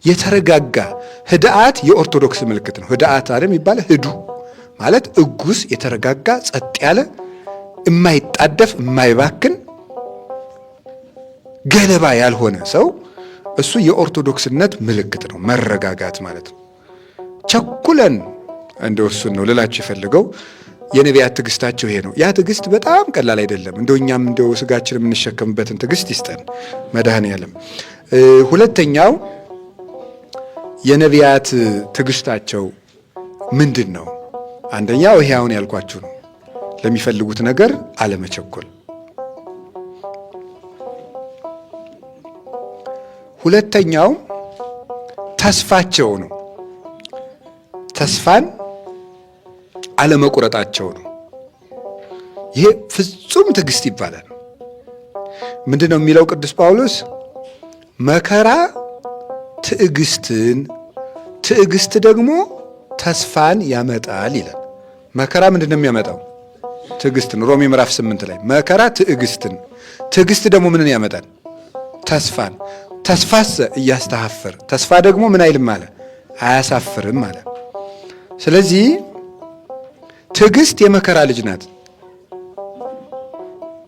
የተረጋጋ ህድአት የኦርቶዶክስ ምልክት ነው። ህድአት አይደል የሚባለው? ህዱ ማለት እጉስ፣ የተረጋጋ ጸጥ ያለ የማይጣደፍ የማይባክን ገለባ ያልሆነ ሰው እሱ የኦርቶዶክስነት ምልክት ነው። መረጋጋት ማለት ነው። ቸኩለን እንደው እሱን ነው ልላችሁ የፈለገው። የነቢያት ትዕግስታቸው ይሄ ነው። ያ ትዕግስት በጣም ቀላል አይደለም። እንደው እኛም እንደው ስጋችን የምንሸከምበትን ትዕግስት ይስጠን መድኃኔዓለም። ሁለተኛው የነቢያት ትዕግስታቸው ምንድን ነው? አንደኛው ይሄ አሁን ያልኳችሁ ነው። ለሚፈልጉት ነገር አለመቸኮል። ሁለተኛው ተስፋቸው ነው። ተስፋን አለመቁረጣቸው ነው። ይሄ ፍጹም ትዕግስት ይባላል። ምንድን ነው የሚለው ቅዱስ ጳውሎስ? መከራ ትዕግስትን፣ ትዕግስት ደግሞ ተስፋን ያመጣል ይላል። መከራ ምንድን ነው የሚያመጣው? ትዕግስትን። ሮሜ ምዕራፍ 8 ላይ መከራ ትዕግስትን፣ ትዕግስት ደግሞ ምንን ያመጣል? ተስፋን። ተስፋስ እያስተሐፍር፣ ተስፋ ደግሞ ምን አይልም አለ? አያሳፍርም አለ። ስለዚህ ትዕግስት የመከራ ልጅ ናት፣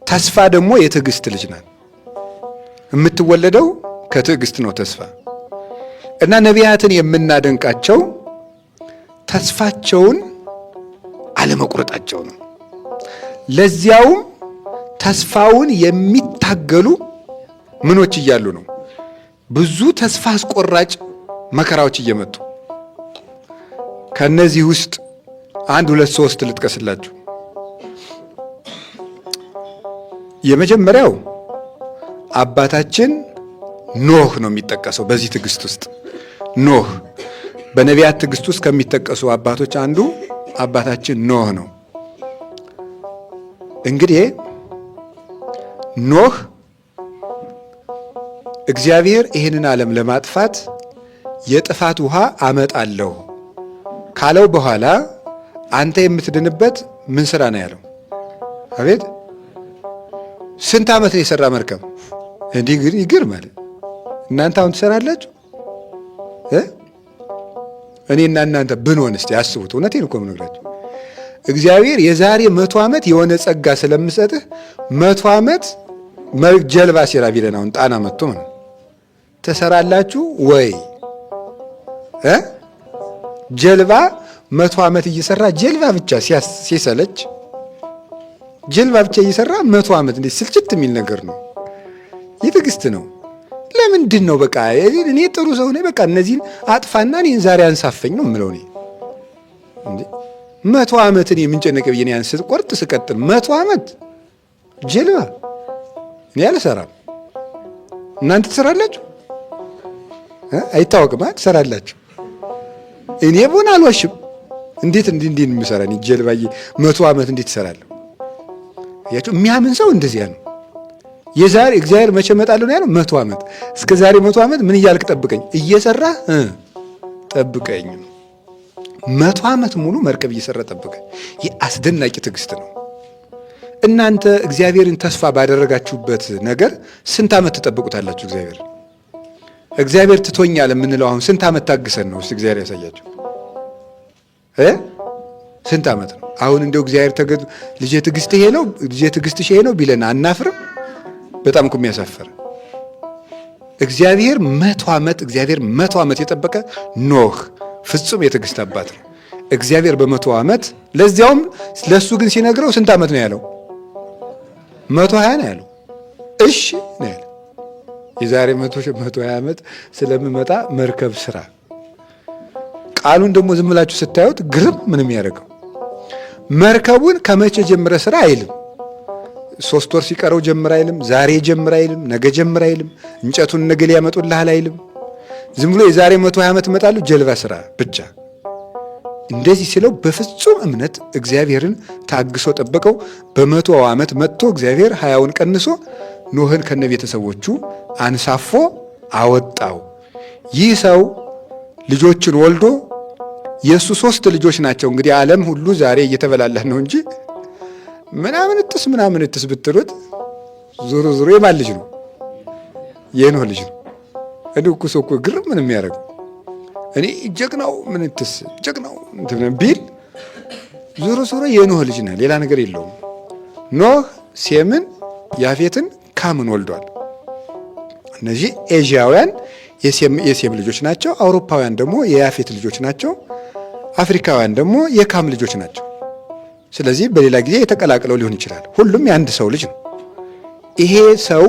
ተስፋ ደግሞ የትዕግስት ልጅ ናት። የምትወለደው ከትዕግስት ነው ተስፋ። እና ነቢያትን የምናደንቃቸው ተስፋቸውን አለመቁረጣቸው ነው። ለዚያውም ተስፋውን የሚታገሉ ምኖች እያሉ ነው። ብዙ ተስፋ አስቆራጭ መከራዎች እየመጡ ከነዚህ ውስጥ 1 2 3 ልጥቀስላችሁ። የመጀመሪያው አባታችን ኖህ ነው የሚጠቀሰው በዚህ ትዕግስት ውስጥ። ኖህ በነቢያት ትዕግስት ውስጥ ከሚጠቀሱ አባቶች አንዱ አባታችን ኖህ ነው። እንግዲህ ኖህ እግዚአብሔር ይህንን ዓለም ለማጥፋት የጥፋት ውሃ አመጣለሁ ካለው በኋላ አንተ የምትድንበት ምን ስራ ነው ያለው? አቤት ስንት ዓመት ነው የሰራ መርከብ? እንዲህ ይገርማል። እናንተ አሁን ትሰራላችሁ? እኔና እናንተ ብንሆን እስቲ አስቡት። እውነቴን እኮ የምነግራችሁ እግዚአብሔር የዛሬ 100 ዓመት የሆነ ጸጋ ስለምሰጥህ 100 ዓመት ጀልባ ሲራ ቢለን አሁን ጣና መጥቶ ማለት ትሰራላችሁ ወይ? ጀልባ 100 ዓመት እየሰራ ጀልባ ብቻ ሲሰለች ጀልባ ብቻ እየሰራ 100 ዓመት እንዴት ስልችት የሚል ነገር ነው። የትዕግስት ነው። ለምንድን ነው በቃ እኔ ጥሩ ሰው ነኝ፣ በቃ እነዚህን አጥፋና እኔን ዛሬ አንሳፈኝ ነው የምለው። እኔ እንዴ 100 ዓመት እኔ የምንጨነቅ ብዬ እኔ አንስት ቆርጥ ስቀጥል 100 ዓመት ጀልባ እኔ አልሰራም። እናንተ ትሰራላችሁ? አይታወቅም። ትሰራላችሁ። እኔ ቦን አልዋሽም። እንዴት እንዴት የምሰራ እኔ ጀልባዬ 100 ዓመት እንዴት እሰራለሁ? ያቸው የሚያምን ሰው እንደዚያ ነው። የዛሬ እግዚአብሔር መቼ እመጣለሁ ነው ያለው? 100 ዓመት። እስከ ዛሬ 100 ዓመት ምን እያልክ ጠብቀኝ? እየሰራህ ጠብቀኝ። 100 ዓመት ሙሉ መርከብ እየሰራ ጠብቀኝ። ይህ አስደናቂ ትዕግስት ነው። እናንተ እግዚአብሔርን ተስፋ ባደረጋችሁበት ነገር ስንት ዓመት ትጠብቁታላችሁ? እግዚአብሔር ትቶኛል የምንለው አሁን ስንት ዓመት ታግሰን ነው? እስቲ እግዚአብሔር ያሳያችሁ። ስንት ዓመት ነው? አሁን እንደው እግዚአብሔር ልጄ ትዕግስት ይሄ ነው፣ ልጄ ትዕግስትሽ ይሄ ነው ቢለን አናፍርም? በጣም እኮ የሚያሳፍር። እግዚአብሔር 100 ዓመት የጠበቀ ኖህ ፍጹም የትዕግስት አባት ነው። እግዚአብሔር በ100 ዓመት ለዚያውም ለሱ ግን ሲነግረው ስንት ዓመት ነው ያለው? 120 ነው ያለው። እሺ ነው ያለው። የዛሬ 120 ዓመት ስለምመጣ መርከብ ስራ። ቃሉን ደግሞ ዝም ብላችሁ ስታዩት ግርም ምንም ያደርገው መርከቡን ከመቼ ጀምረ ስራ አይልም። 3 ወር ሲቀረው ጀምር አይልም። ዛሬ ጀምር አይልም። ነገ ጀምር አይልም። እንጨቱን ነገ ሊያመጡልሃል አይልም። ዝም ብሎ የዛሬ 120 ዓመት እመጣሉ ጀልባ ስራ ብቻ። እንደዚህ ሲለው በፍጹም እምነት እግዚአብሔርን ታግሶ ጠበቀው። በ100 ዓመት መጥቶ እግዚአብሔር 20ውን ቀንሶ ኖህን ከነቤተሰቦቹ አንሳፎ አወጣው። ይህ ሰው ልጆችን ወልዶ የሱ 3 ልጆች ናቸው። እንግዲህ ዓለም ሁሉ ዛሬ እየተበላላን ነው እንጂ ምናምን እትስ ብትሉት ዙሩ የማን ልጅ ነው? የኖህ ልጅ ነው። እኮ ሰው እኮ ግርም ምን የሚያደርገው እኔ ጀግናው ምን ትስ ጀግናው እንትን ቢል ዞሮ ዞሮ የኖህ ልጅ ነህ፣ ሌላ ነገር የለውም። ኖህ ሴምን ያፌትን ካምን ወልዷል። እነዚህ ኤዥያውያን የሴም ልጆች ናቸው። አውሮፓውያን ደግሞ የያፌት ልጆች ናቸው። አፍሪካውያን ደግሞ የካም ልጆች ናቸው። ስለዚህ በሌላ ጊዜ የተቀላቅለው ሊሆን ይችላል። ሁሉም የአንድ ሰው ልጅ ነው። ይሄ ሰው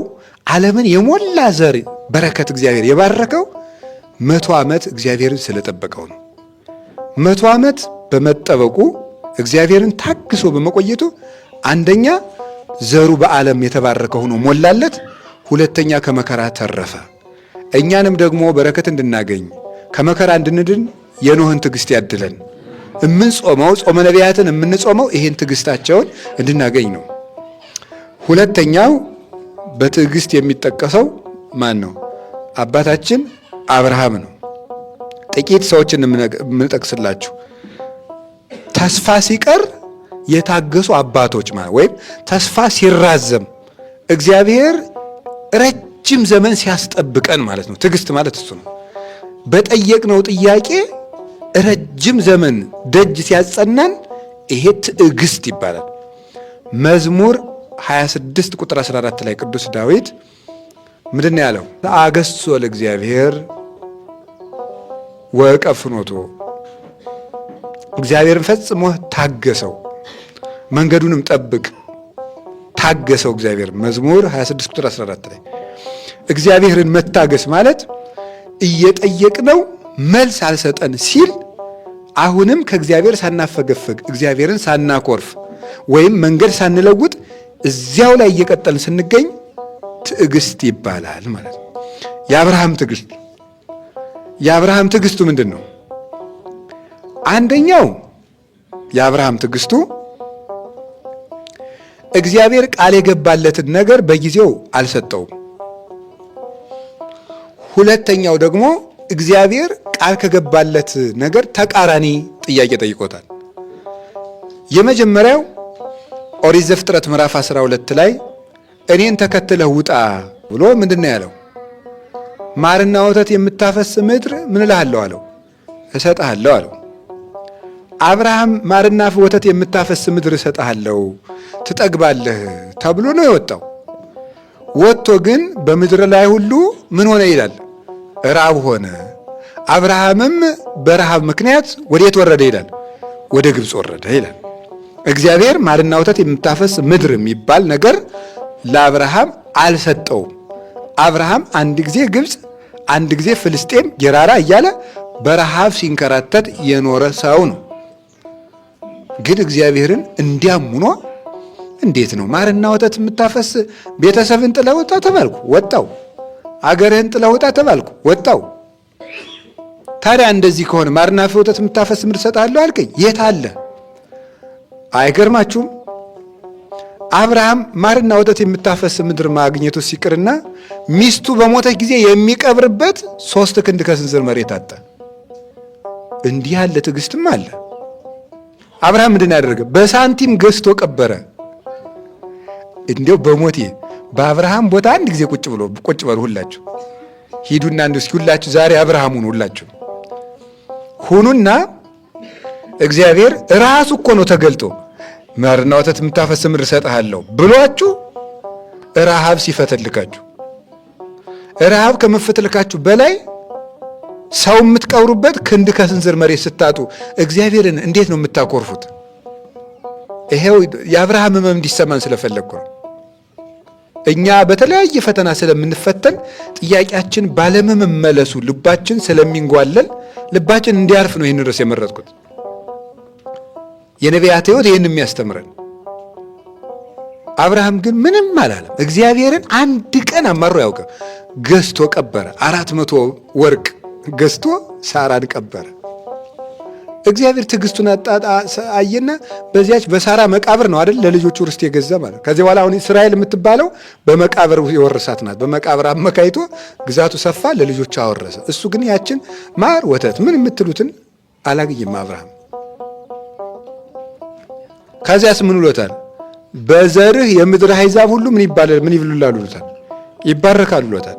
ዓለምን የሞላ ዘር በረከት እግዚአብሔር የባረከው 100 ዓመት እግዚአብሔርን ስለጠበቀው ነው። 100 ዓመት በመጠበቁ እግዚአብሔርን ታግሶ በመቆየቱ አንደኛ ዘሩ በዓለም የተባረከ ሆኖ ሞላለት፣ ሁለተኛ ከመከራ ተረፈ። እኛንም ደግሞ በረከት እንድናገኝ ከመከራ እንድንድን የኖህን ትዕግስት ያድለን። እምንጾመው ጾመ ነቢያትን የምንጾመው ይሄን ትዕግስታቸውን እንድናገኝ ነው። ሁለተኛው በትዕግስት የሚጠቀሰው ማን ነው? አባታችን አብርሃም ነው። ጥቂት ሰዎችን የምንጠቅስላችሁ ተስፋ ሲቀር የታገሱ አባቶች ማለት ወይም ተስፋ ሲራዘም እግዚአብሔር ረጅም ዘመን ሲያስጠብቀን ማለት ነው። ትዕግስት ማለት እሱ ነው። በጠየቅነው ጥያቄ ረጅም ዘመን ደጅ ሲያጸናን ይሄ ትዕግስት ይባላል። መዝሙር 26 ቁጥር 14 ላይ ቅዱስ ዳዊት ምንድን ነው ያለው? አገሥጾ ለእግዚአብሔር ወዕቀብ ፍኖቶ፣ እግዚአብሔርን ፈጽሞ ታገሰው፣ መንገዱንም ጠብቅ፣ ታገሰው እግዚአብሔር። መዝሙር 26 ቁጥር 14 ላይ እግዚአብሔርን መታገስ ማለት እየጠየቅነው መልስ አልሰጠን ሲል አሁንም ከእግዚአብሔር ሳናፈገፈግ እግዚአብሔርን ሳናኮርፍ ወይም መንገድ ሳንለውጥ እዚያው ላይ እየቀጠልን ስንገኝ ትዕግስት ይባላል ማለት ነው። የአብርሃም ትዕግስቱ ምንድን ነው? አንደኛው የአብርሃም ትዕግስቱ እግዚአብሔር ቃል የገባለትን ነገር በጊዜው አልሰጠውም። ሁለተኛው ደግሞ እግዚአብሔር ቃል ከገባለት ነገር ተቃራኒ ጥያቄ ጠይቆታል። የመጀመሪያው ኦሪት ዘፍጥረት ምዕራፍ 12 ላይ እኔን ተከትለህ ውጣ ብሎ ምንድን ነው ያለው? ማርና ወተት የምታፈስ ምድር ምን እልሃለሁ አለው? እሰጥሃለሁ አለው። አብርሃም ማርና ወተት የምታፈስ ምድር እሰጥሃለሁ ትጠግባለህ ተብሎ ነው የወጣው። ወጥቶ ግን በምድር ላይ ሁሉ ምን ሆነ ይላል? ራብ ሆነ። አብርሃምም በረሃብ ምክንያት ወዴት ወረደ ይላል? ወደ ግብፅ ወረደ ይላል። እግዚአብሔር ማርና ወተት የምታፈስ ምድር የሚባል ነገር ለአብርሃም አልሰጠውም። አብርሃም አንድ ጊዜ ግብፅ፣ አንድ ጊዜ ፍልስጤም ጌራራ እያለ በረሃብ ሲንከራተት የኖረ ሰው ነው። ግን እግዚአብሔርን እንዲያም ሆኖ እንዴት ነው ማርና ወተት የምታፈስ ቤተሰብን ጥለህ ውጣ ተባልኩ ወጣው፣ አገርህን ጥለህ ውጣ ተባልኩ ወጣው። ታዲያ እንደዚህ ከሆነ ማርና ወተት የምታፈስ ምድር እሰጥሃለሁ አልከኝ፣ የት አለ? አይገርማችሁም? አብርሃም ማርና ወተት የምታፈስ ምድር ማግኘቱ ሲቅርና ሚስቱ በሞተች ጊዜ የሚቀብርበት 3 ክንድ ከስንዝር መሬት አጣ። እንዲህ ያለ ትዕግስትም አለ። አብርሃም ምንድን ያደረገ? በሳንቲም ገዝቶ ቀበረ። እንዲያው በሞቴ በአብርሃም ቦታ አንድ ጊዜ ቁጭ በሉ ሁላችሁ ሂዱና እስኪ ሁላችሁ ዛሬ አብርሃም ሁኑ፣ ሁላችሁ ሁኑና እግዚአብሔር ራሱ እኮ ነው ተገልጦ ማርና ወተት የምታፈስ ምድር እሰጥሃለሁ ብሏችሁ ረሃብ ሲፈተልካችሁ፣ ረሃብ ከመፈተልካችሁ በላይ ሰው የምትቀብሩበት ክንድ ከስንዝር መሬት ስታጡ እግዚአብሔርን እንዴት ነው የምታኮርፉት? ይሄው የአብርሃም ሕመም እንዲሰማን ስለፈለግኩ ነው። እኛ በተለያየ ፈተና ስለምንፈተን ጥያቄያችን ባለመመለሱ ልባችን ስለሚንጓለል ልባችን እንዲያርፍ ነው ይህን ርዕስ የመረጥኩት። የነቢያት ሕይወት ይህን የሚያስተምረን። አብርሃም ግን ምንም አላለም። እግዚአብሔርን አንድ ቀን አማሮ ያውቀ ገዝቶ ቀበረ። 400 ወርቅ ገዝቶ ሳራን ቀበረ። እግዚአብሔር ትዕግስቱን አየና በዚያች በሳራ መቃብር ነው አይደል ለልጆቹ ርስት የገዛ ማለት። ከዚህ በኋላ አሁን እስራኤል የምትባለው በመቃብር የወረሳት ናት። በመቃብር አመካይቶ ግዛቱ ሰፋ፣ ለልጆቹ አወረሰ። እሱ ግን ያችን ማር ወተት ምን የምትሉትን አላገኘም አብርሃም። ከዚያስ ምን ብሎታል? በዘርህ የምድር አሕዛብ ሁሉ ምን ይባላል? ምን ይብሉላሉ ብሎታል? ይባረካሉ ብሎታል።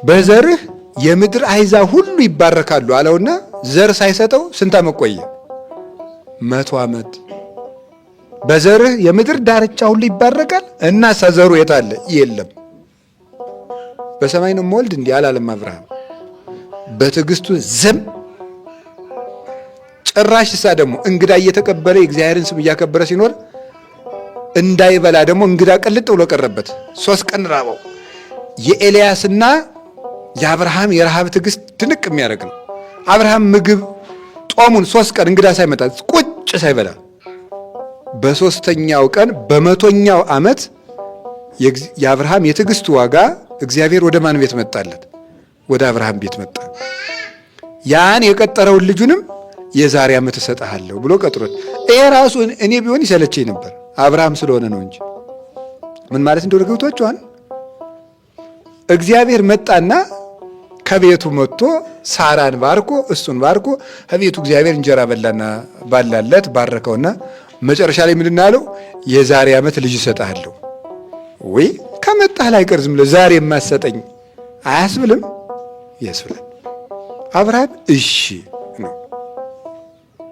በዘርህ የምድር አሕዛብ ሁሉ ይባረካሉ አለውና ዘር ሳይሰጠው ስንት ዓመት ቆየ? 100 ዓመት። በዘርህ የምድር ዳርቻ ሁሉ ይባረካል እና ሰዘሩ የት አለ? የለም። በሰማይ ነው የምወልድ እንዲህ አላለም አብርሃም። በትዕግስቱ ዝም ጭራሽ እሳ ደግሞ እንግዳ እየተቀበለ የእግዚአብሔርን ስም እያከበረ ሲኖር እንዳይበላ ደግሞ እንግዳ ቅልጥ ብሎ ቀረበት። 3 ቀን ራበው። የኤልያስና የአብርሃም የረሃብ ትዕግስት ድንቅ የሚያደርግ ነው። አብርሃም ምግብ ጦሙን 3 ቀን እንግዳ ሳይመጣ ቁጭ ሳይበላ በ3ኛው ቀን በ100ኛው ዓመት የአብርሃም የትዕግስቱ ዋጋ እግዚአብሔር ወደ ማን ቤት መጣለት? ወደ አብርሃም ቤት መጣ። ያን የቀጠረውን ልጁንም የዛሬ ዓመት እሰጥሃለሁ ብሎ ቀጥሮት፣ ይሄ ራሱ እኔ ቢሆን ይሰለቸኝ ነበር አብርሃም ስለሆነ ነው እንጂ ምን ማለት እንደሆነ ገብቷቸዋል። እግዚአብሔር መጣና ከቤቱ መጥቶ ሳራን ባርኮ እሱን ባርኮ ከቤቱ እግዚአብሔር እንጀራ በላና ባላለት ባረከውና መጨረሻ ላይ ምንድን አለው? የዛሬ ዓመት ልጅ እሰጥሃለሁ። ወይ ከመጣህ ላይ ቀር ዝም ብለህ ዛሬ የማሰጠኝ አያስብልም? ያስብላል። አብርሃም እሺ ነው፣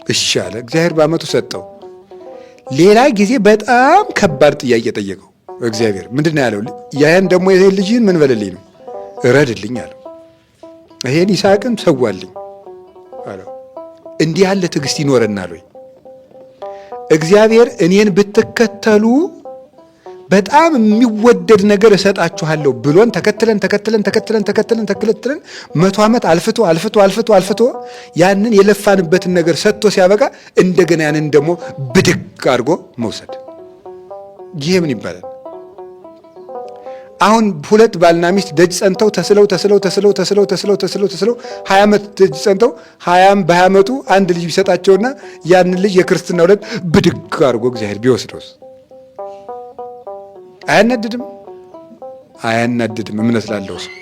እሺ አለ። እግዚአብሔር በዓመቱ ሰጠው። ሌላ ጊዜ በጣም ከባድ ጥያቄ ጠየቀው እግዚአብሔር። ምንድን ነው ያለው? ያን ደግሞ ይሄን ልጅህን ምን በልልኝ ነው? እረድልኝ አለው። ይሄን ይስሐቅን ሰዋልኝ አለው። እንዲህ ያለ ትዕግስት ይኖረናል ወይ? እግዚአብሔር እኔን ብትከተሉ በጣም የሚወደድ ነገር እሰጣችኋለሁ ብሎን ተከትለን 100 ዓመት አልፍቶ ያንን የለፋንበትን ነገር ሰጥቶ ሲያበቃ እንደገና ያንን ደግሞ ብድግ አድርጎ መውሰድ፣ ይሄ ምን ይባላል? አሁን 2 ባልና ሚስት ደጅ ጸንተው ተስለው 20 ዓመት ደጅ ጸንተው 20 ዓመቱ አንድ ልጅ ቢሰጣቸውና ያንን ልጅ የክርስትና ዕለት ብድግ አድርጎ እግዚአብሔር ቢወስደውስ አያናድድም? አያናድድም። እምነት ላለው ሰው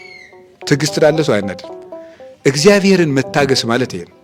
ትዕግስት ላለው ሰው አያናድድም። እግዚአብሔርን መታገስ ማለት ይሄ ነው።